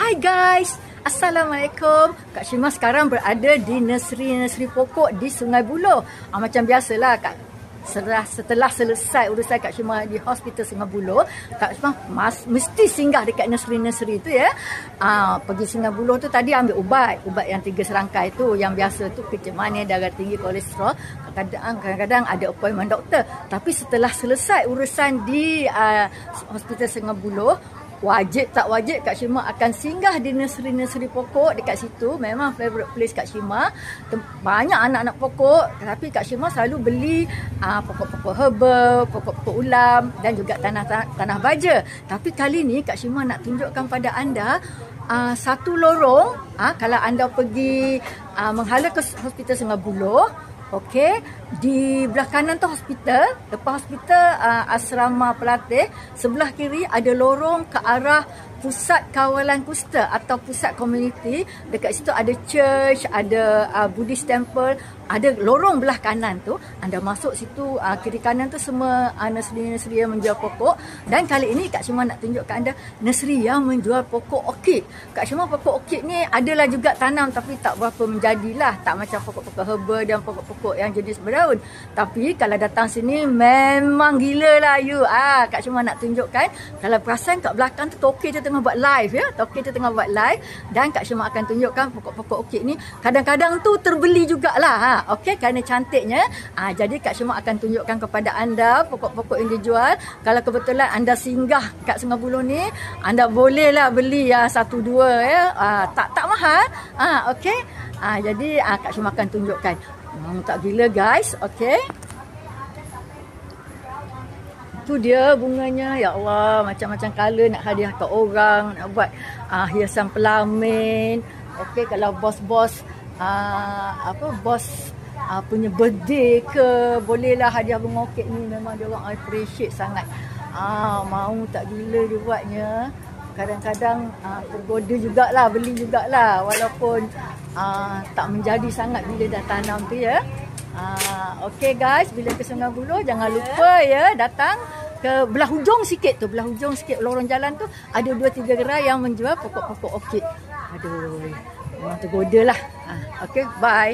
Hai guys, Assalamualaikum. Kak Syima sekarang berada di nursery pokok di Sungai Buloh. Macam biasalah setelah selesai urusan Kak Syima di hospital Sungai Buloh, Kak Syima mesti singgah dekat nursery tu ya. Pergi Sungai Buloh tu tadi ambil ubat yang 3 serangkai tu, yang biasa tu kecil manis, darah tinggi, kolesterol. Kadang-kadang ada appointment doktor. Tapi setelah selesai urusan di hospital Sungai Buloh, wajib tak wajib Kak Syima akan singgah di nursery pokok dekat situ. Memang favourite place Kak Syima. Banyak anak-anak pokok, tapi Kak Syima selalu beli pokok-pokok herba, pokok-pokok ulam dan juga tanah baja. Tapi kali ni Kak Syima nak tunjukkan pada anda satu lorong kalau anda pergi menghala ke hospital Sungai Buloh. Okey, di belah kanan tu hospital, depan hospital asrama pelatih, sebelah kiri ada lorong ke arah pusat kawalan kusta atau pusat komuniti. Dekat situ ada church, ada Buddhist temple, ada lorong belah kanan tu. Anda masuk situ, kiri kanan tu semua nursery yang menjual pokok. Dan kali ini Kak Syima nak tunjukkan anda nursery yang menjual pokok orkid. Kak Syima pokok orkid ni adalah juga tanam tapi tak berapa menjadilah, tak macam pokok-pokok herba dan pokok-pokok yang jenis berdaun. Tapi kalau datang sini memang gila lah you. Kak Syima nak tunjukkan, kalau perasan kat belakang tu toke tu tengah buat live ya. Toke tu tengah buat live dan Kak Syima akan tunjukkan pokok-pokok orkid ni kadang-kadang tu terbeli jugalah. Okey, kerana cantiknya. Jadi Kak Syima akan tunjukkan kepada anda pokok-pokok yang dijual. Kalau kebetulan anda singgah kat Sungai Buloh ni, anda bolehlah beli 1-2 ya. Tak mahal. Okey. Jadi Kak Syima akan tunjukkan. Tak gila guys. Okey. Tu dia bunganya, ya Allah, macam-macam color nak hadiah ke orang, nak buat hiasan pelamin. Okey, kalau bos-bos punya birthday ke, bolehlah hadiah bunga orkid ni. Memang dia orang appreciate sangat. Mau tak gila dia buatnya. Kadang-kadang tergoda jugalah, beli jugalah, walaupun tak menjadi sangat bila dah tanam tu ya. Okey guys, bila ke Sungai Buloh jangan lupa ya datang ke belah hujung sikit tu, belah hujung sikit lorong jalan tu ada 2-3 gerai yang menjual pokok-pokok orkid. Aduh, memang tergoda lah. Okey, bye.